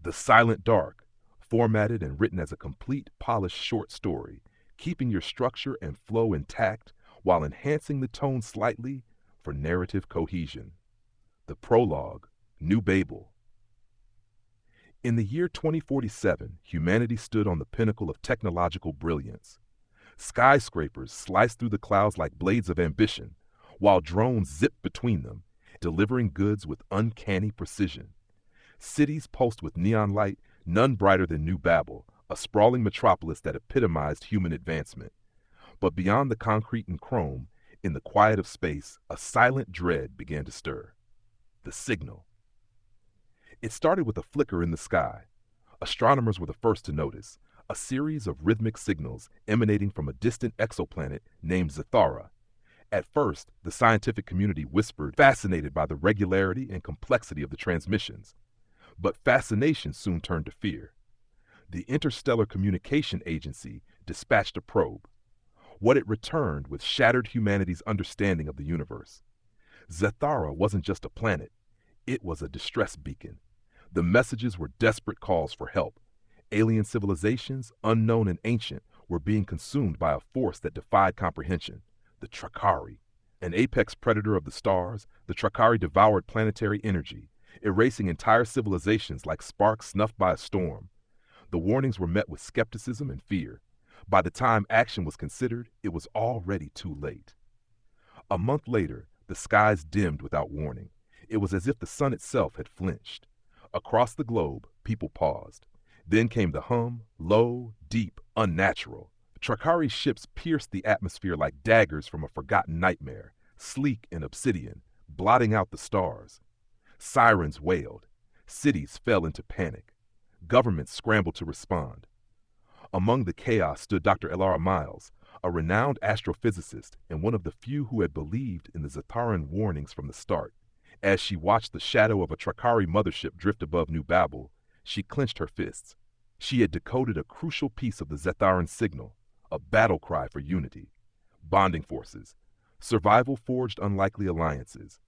The Silent Dark, formatted and written as a complete, polished short story, keeping your structure and flow intact while enhancing the tone slightly for narrative cohesion. The prologue, New Babel. In the year 2047, humanity stood on the pinnacle of technological brilliance. Skyscrapers sliced through the clouds like blades of ambition, while drones zipped between them, delivering goods with uncanny precision. Cities pulsed with neon light, none brighter than New Babel, a sprawling metropolis that epitomized human advancement. But beyond the concrete and chrome, in the quiet of space, a silent dread began to stir. The signal. It started with a flicker in the sky. Astronomers were the first to notice, a series of rhythmic signals emanating from a distant exoplanet named Zathara. At first, the scientific community whispered, fascinated by the regularity and complexity of the transmissions. But fascination soon turned to fear. The Interstellar Communication Agency dispatched a probe. What it returned with shattered humanity's understanding of the universe. Zathara wasn't just a planet, it was a distress beacon. The messages were desperate calls for help. Alien civilizations, unknown and ancient, were being consumed by a force that defied comprehension. The Trakari. An apex predator of the stars, the Trakari devoured planetary energy, erasing entire civilizations like sparks snuffed by a storm. The warnings were met with skepticism and fear. By the time action was considered, it was already too late. A month later, the skies dimmed without warning. It was as if the sun itself had flinched. Across the globe, people paused. Then came the hum, low, deep, unnatural. Trakari's ships pierced the atmosphere like daggers from a forgotten nightmare, sleek and obsidian, blotting out the stars. Sirens wailed. Cities fell into panic. Governments scrambled to respond. Among the chaos stood Dr. Elara Miles, a renowned astrophysicist and one of the few who had believed in the Zatharan warnings from the start. As she watched the shadow of a Trakari mothership drift above New Babel, she clenched her fists. She had decoded a crucial piece of the Zatharan signal, a battle cry for unity. Bonding forces. Survival forged unlikely alliances.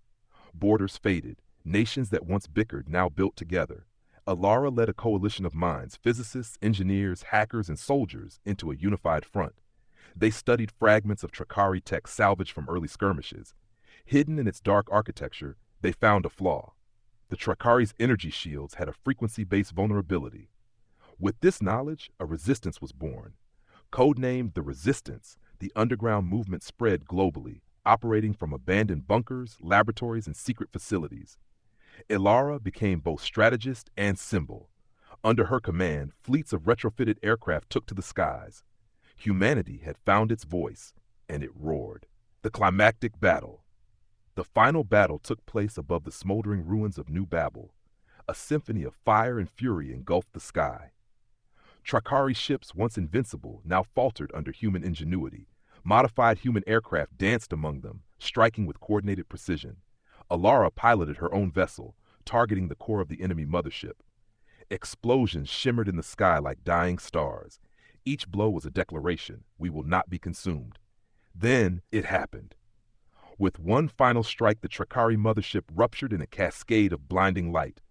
Borders faded. Nations that once bickered now built together. Elara led a coalition of minds, physicists, engineers, hackers, and soldiers, into a unified front. They studied fragments of Trakari tech salvaged from early skirmishes. Hidden in its dark architecture, they found a flaw. The Trakari's energy shields had a frequency-based vulnerability. With this knowledge, a resistance was born. Codenamed the Resistance, the underground movement spread globally, operating from abandoned bunkers, laboratories, and secret facilities. Elara became both strategist and symbol. Under her command, fleets of retrofitted aircraft took to the skies. Humanity had found its voice, and it roared. The climactic battle. The final battle took place above the smoldering ruins of New Babel. A symphony of fire and fury engulfed the sky. Trakari ships, once invincible, now faltered under human ingenuity. Modified human aircraft danced among them, striking with coordinated precision. Elara piloted her own vessel, targeting the core of the enemy mothership. Explosions shimmered in the sky like dying stars. Each blow was a declaration, we will not be consumed. Then it happened. With one final strike, the Trakari mothership ruptured in a cascade of blinding light.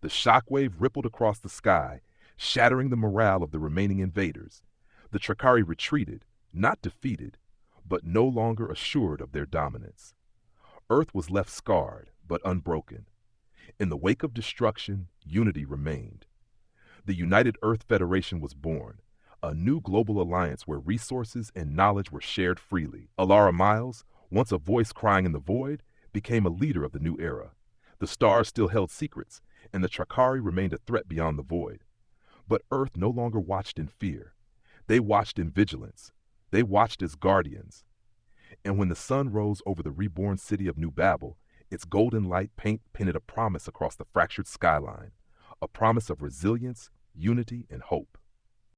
The shockwave rippled across the sky, shattering the morale of the remaining invaders. The Trakari retreated, not defeated, but no longer assured of their dominance. Earth was left scarred, but unbroken. In the wake of destruction, unity remained. The United Earth Federation was born, a new global alliance where resources and knowledge were shared freely. Elara Miles, once a voice crying in the void, became a leader of the new era. The stars still held secrets, and the Trakari remained a threat beyond the void. But Earth no longer watched in fear. They watched in vigilance. They watched as guardians. And when the sun rose over the reborn city of New Babel, its golden light painted a promise across the fractured skyline, a promise of resilience, unity, and hope.